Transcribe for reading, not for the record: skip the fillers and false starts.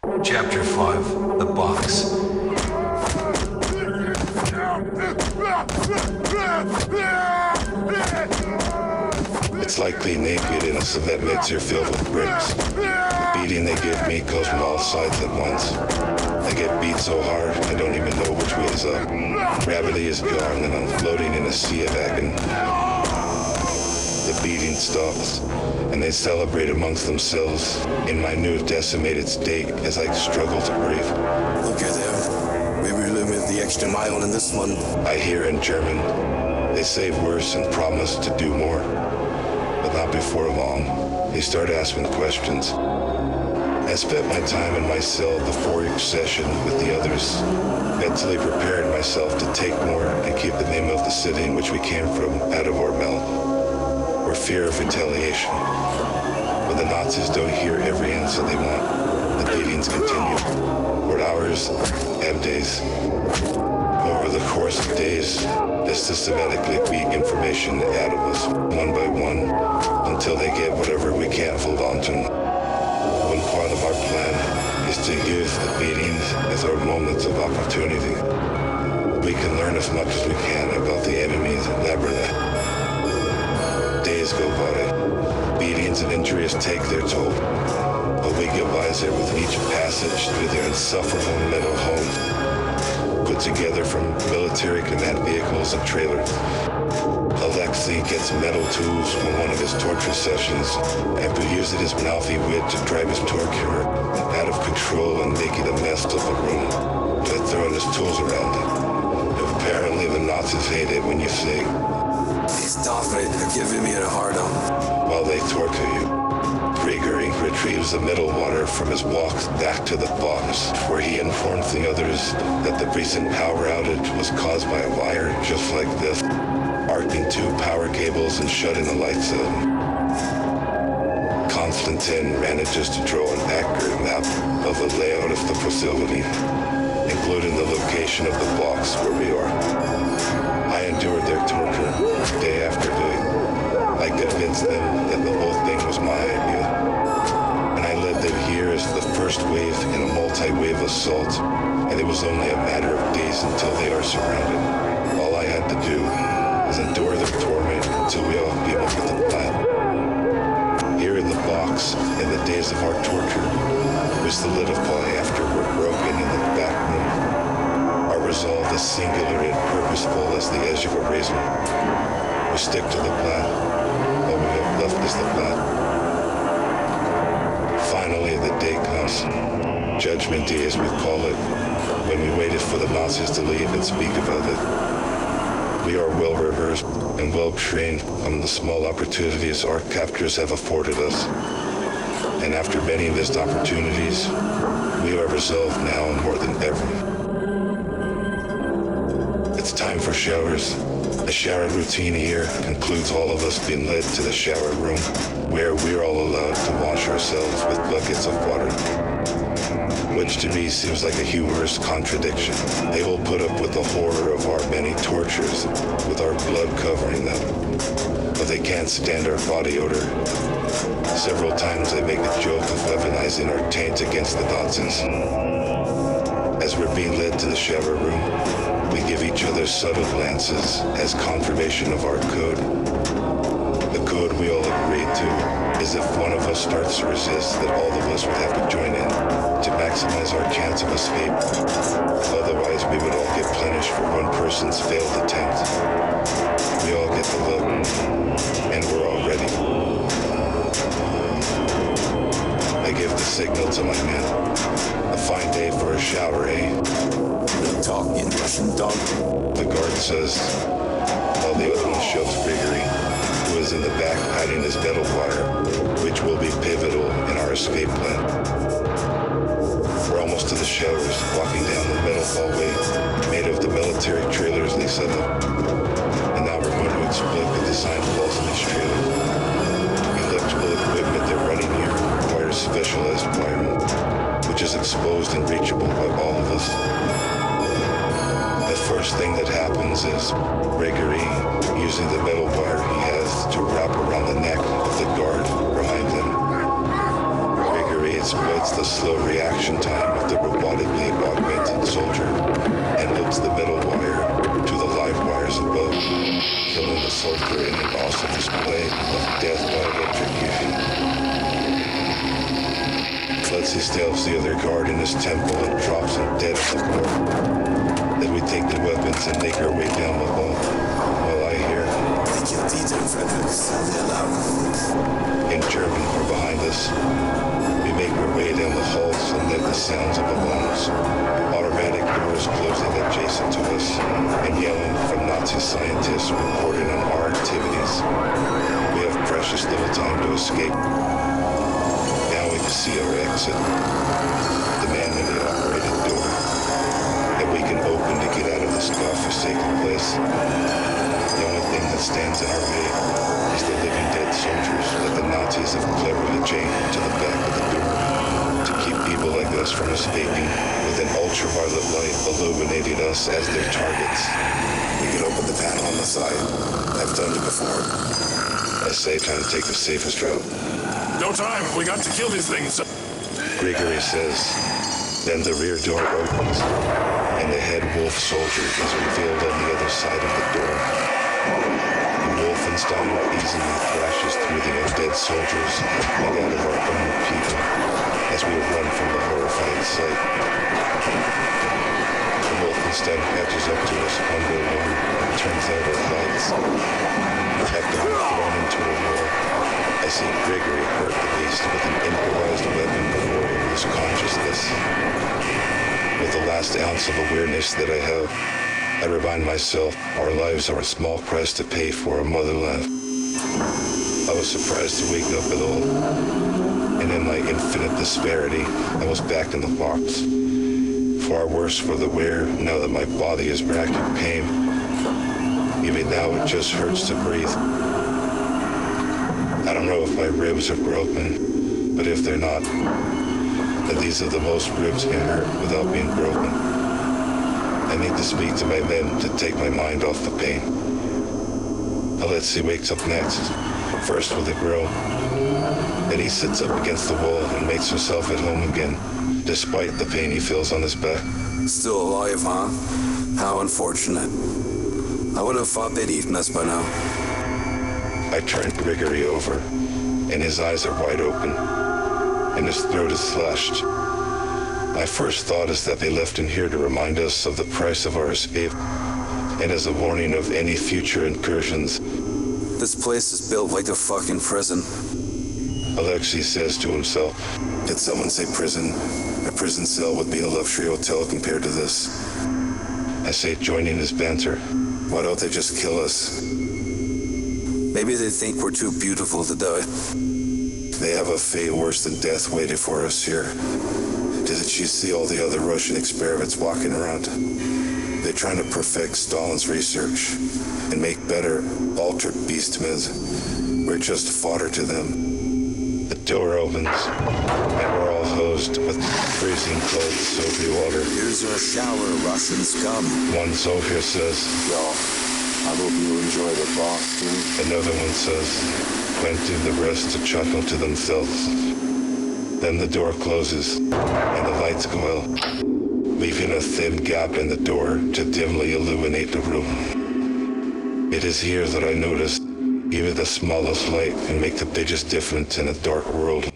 Chapter 5, The Box. It's like being naked in a cement mixer filled with bricks. The beating they give me goes from all sides at once. I get beat so hard, I don't even know which way is up. Gravity is gone and I'm floating in a sea of agony. The beating stops, and they celebrate amongst themselves in my new decimated state as I struggle to breathe. Look at them. We really went the extra mile in this one. I hear in German. They say worse and promise to do more. But not before long. They start asking questions. I spent my time in my cell before each session with the others, mentally preparing myself to take more and keep the name of the city in which we came from out of our mouth, or fear of retaliation. But the Nazis don't hear every answer they want. The beatings continue for hours and days. Over the course of days, they systematically beat information out of us, one by one, until they get whatever we can't hold on to. One part of our plan is to use the beatings as our moments of opportunity. We can learn as much as we can about the enemy's labyrinth. Days go by. Beatings and injuries take their toll, but we get wiser with each passage through their insufferable metal homes, put together from military command vehicles and trailers. Alexei gets metal tools from one of his torture sessions and could use it as mouthy wit to drive his torturer out of control and making a mess of the room by throwing his tools around. Apparently the Nazis hate it when you sing. Stop it, you're giving me a hard on. While they torture you, Gregory retrieves the metal water from his walks back to the box, where he informs the others that the recent power outage was caused by a wire just like this, arcing two power cables and shutting the lights out. Constantine manages to draw an accurate map of the layout of the facility, including the location of the box where we are. I endured their torture day after day. I convinced them that the whole thing was my idea. And I led them here as the first wave in a multi-wave assault, and it was only a matter of days until they are surrounded. All I had to do was endure their torment until we all came up with a plan. Here in the box, in the days of our torture, we solidify after we're broken in the back room. Our resolve is singular and purposeful as the edge of a razor. We stick to the plan. All we have left is the plan. Finally, the day comes. Judgment Day, as we call it, when we waited for the Nazis to leave and speak about it. We are well rehearsed and well trained on the small opportunities our captors have afforded us. And after many missed opportunities, we are resolved now more than ever. It's time for showers. The shower routine here concludes all of us being led to the shower room, where we're all allowed to wash ourselves with buckets of water. Which to me seems like a humorous contradiction. They will put up with the horror of our many tortures, with our blood covering them. But they can't stand our body odor. Several times they make a joke of weaponizing our taint against the Nazis. As we're being led to the shower room, we give each other subtle glances as confirmation of our code. The code we all agreed to is if one of us starts to resist, that all of us would have to join in to maximize our chance of escape. Otherwise, we would all get punished for one person's failed attempt. We all get the look, and we're all ready. I give the signal to my men. A fine day for a shower, eh? Talk in Russian, dog. The guard says, while the other one shoves Gregory, who is in the back hiding his metal wire, which will be pivotal in our escape plan. We're almost to the showers, walking down the metal hallway made of the military trailers they set up. And now we're going to explode the design flaws in these trailers. Electrical equipment they're running here requires specialized wiring, which is exposed and reachable by all of us. The first thing that happens is Gregory, using the metal wire he has to wrap around the neck of the guard behind him. Gregory exploits the slow reaction time of the robotically augmented soldier and loads the metal wire to the live wires above, killing the soldier in an awesome display of death by electrocution. Clancy stabs the other guard in his temple and drops him dead on the floor. Then we take the weapons and make our way down the hall, while I hear, Take your detail, Fredericks. They're loud. in German or behind us. We make our way down the halls amid the sounds of alarms, automatic doors closing adjacent to us, and yelling from Nazi scientists reporting on our activities. We have precious little time to escape. Now we can see our exit, the manually operated door, that we can open to get out of this godforsaken place. The only thing that stands in our way is the living dead soldiers that the Nazis have cleverly chained to the back of the door to keep people like us from escaping, with an ultraviolet light illuminating us as their targets. We can open the panel on the side. I've done it before. I say trying to take the safest route. No time. We got to kill these things. Gregory says. Then the rear door opens, and the head wolf soldier is revealed on the other side of the door. Wolfenstein easily thrashes through the undead soldiers and out of our own people as we run from the horrifying sight. The Wolfenstein catches up to us one by one and turns out our lights. After we're thrown into a wall, I see Gregory hurt the beast with an improvised weapon before he loses consciousness. With the last ounce of awareness that I have, I remind myself our lives are a small price to pay for a motherland. I was surprised to wake up at all, and in my infinite disparity, I was back in the box. Far worse for the wear now that my body is racked with pain. Even now it just hurts to breathe. I don't know if my ribs are broken, but if they're not, then these are the most ribs can hurt without being broken. I need to speak to my men to take my mind off the pain. Alexei wakes up next, first with a groan. Then he sits up against the wall and makes himself at home again, despite the pain he feels on his back. Still alive, huh? How unfortunate. I would have thought they'd eaten us by now. I turn Gregory over, and his eyes are wide open, and his throat is slashed. My first thought is that they left him here to remind us of the price of our escape, and as a warning of any future incursions. This place is built like a fucking prison. Alexei says to himself, Did someone say prison? A prison cell would be a luxury hotel compared to this. I say, joining his banter. Why don't they just kill us? Maybe they think we're too beautiful to die. They have a fate worse than death waiting for us here. Didn't you see all the other Russian experiments walking around? They're trying to perfect Stalin's research and make better, altered beast meds. We're just fodder to them. The door opens, and we're all hosed with freezing cold soapy water. Here's your shower, Russian scum. One soldier says, Y'all, I hope you enjoy the boss, too. Another one says, pointing the rest to chuckle to themselves. Then the door closes, and the lights go out, leaving a thin gap in the door to dimly illuminate the room. It is here that I noticed even the smallest light can make the biggest difference in a dark world.